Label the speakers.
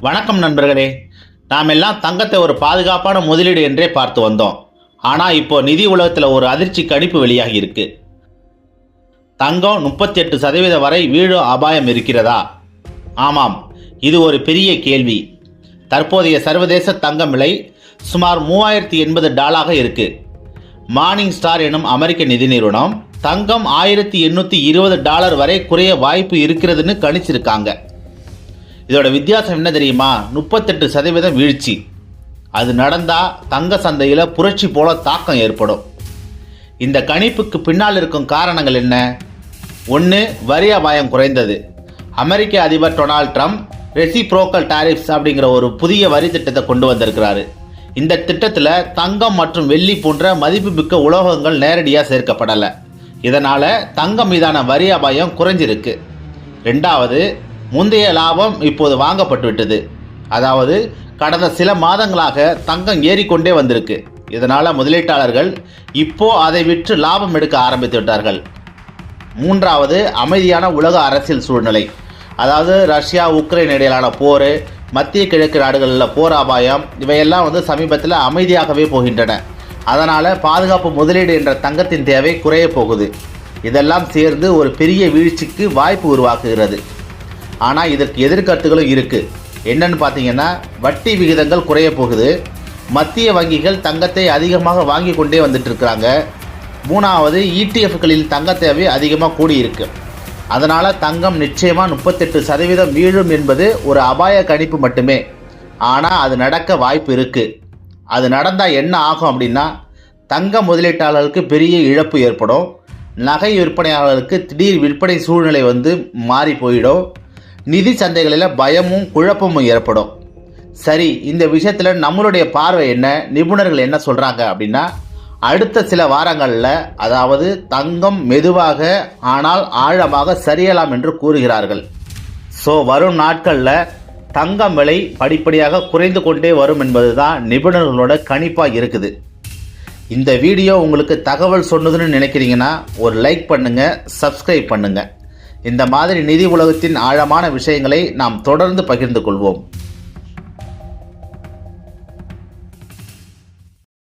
Speaker 1: வணக்கம் நண்பர்களே. நாம் எல்லாம் தங்கத்தை ஒரு பாதுகாப்பான முதலீடு என்றே பார்த்து வந்தோம். ஆனால் இப்போ நிதி உலகத்தில் ஒரு அதிர்ச்சி கணிப்பு வெளியாகி இருக்கு. தங்கம் 38% வரை வீழும் அபாயம் இருக்கிறதா? ஆமாம், இது ஒரு பெரிய கேள்வி. தற்போதைய சர்வதேச தங்கம் விலை சுமார் $3080 இருக்கு. மார்னிங் ஸ்டார் எனும் அமெரிக்க நிதி நிறுவனம் தங்கம் $1820 வரை குறைய வாய்ப்பு இருக்கிறதுன்னு கணிச்சிருக்காங்க. இதோட வித்தியாசம் என்ன தெரியுமா? 38% வீழ்ச்சி. அது நடந்தால் தங்க சந்தையில் புரட்சி போல தாக்கம் ஏற்படும். இந்த கணிப்புக்கு பின்னால் இருக்கும் காரணங்கள் என்ன? ஒன்று, வரி அபாயம் குறைந்தது. அமெரிக்க அதிபர் டொனால்ட் ட்ரம்ப் ரெசிப்ரோக்கல் டாரிஃப்ஸ் அப்படிங்கிற ஒரு புதிய வரி திட்டத்தை கொண்டு வந்திருக்கிறாரு. இந்த திட்டத்தில் தங்கம் மற்றும் வெள்ளி போன்ற மதிப்புமிக்க உலோகங்கள் நேரடியாக சேர்க்கப்படலை. இதனால் தங்கம் மீதான வரி அபாயம் குறைஞ்சிருக்கு. ரெண்டாவது, முந்தைய லாபம் இப்போது வாங்கப்பட்டு விட்டது. அதாவது கடந்த சில மாதங்களாக தங்கம் ஏறிக்கொண்டே வந்திருக்கு. இதனால் முதலீட்டாளர்கள் இப்போ அதை விற்று லாபம் எடுக்க ஆரம்பித்து விட்டார்கள். மூன்றாவது, அமைதியான உலக அரசியல் சூழ்நிலை. அதாவது ரஷ்யா உக்ரைன் இடையிலான போர், மத்திய கிழக்கு நாடுகளில் போர் அபாயம், இவையெல்லாம் சமீபத்தில் அமைதியாகவே போகின்றன. அதனால் பாதுகாப்பு முதலீடு என்ற தங்கத்தின் தேவை குறைய போகுது. இதெல்லாம் சேர்ந்து ஒரு பெரிய வீழ்ச்சிக்கு வாய்ப்பு உருவாக்குகிறது. ஆனால் இதற்கு எதிர்கருத்துகளும் இருக்குது. என்னன்னு பார்த்தீங்கன்னா, வட்டி விகிதங்கள் குறைய போகுது. மத்திய வங்கிகள் தங்கத்தை அதிகமாக வாங்கி கொண்டே வந்துட்டு இருக்கிறாங்க. மூணாவது, இடிஎஃப்களில் தங்க தேவை அதிகமாக கூடியிருக்கு. அதனால் தங்கம் நிச்சயமாக 38% வீழும் என்பது ஒரு அபாய கணிப்பு மட்டுமே. ஆனால் அது நடக்க வாய்ப்பு இருக்குது. அது நடந்தால் என்ன ஆகும் அப்படின்னா, தங்க முதலீட்டாளர்களுக்கு பெரிய இழப்பு ஏற்படும். நகை விற்பனையாளர்களுக்கு திடீர் விற்பனை சூழ்நிலை மாறி போயிடும். நிதி சந்தைகளில் பயமும் குழப்பமும் ஏற்படும். சரி, இந்த விஷயத்தில் நம்மளுடைய பார்வை என்ன, நிபுணர்கள் என்ன சொல்கிறாங்க அப்படின்னா, அடுத்த சில வாரங்களில் அதாவது தங்கம் மெதுவாக ஆனால் ஆழமாக சரியலாம் என்று கூறுகிறார்கள். வரும் நாட்களில் தங்கம் விலை படிப்படியாக குறைந்து கொண்டே வரும் என்பது தான் நிபுணர்களோட கணிப்பாக இருக்குது. இந்த வீடியோ உங்களுக்கு தகவல் சொன்னதுன்னு நினைக்கிறீங்கன்னா ஒரு லைக் பண்ணுங்கள், சப்ஸ்கிரைப் பண்ணுங்கள். இந்த மாதிரி நிதி உலகத்தின் ஆழமான விஷயங்களை நாம் தொடர்ந்து பகிர்ந்து கொள்வோம்.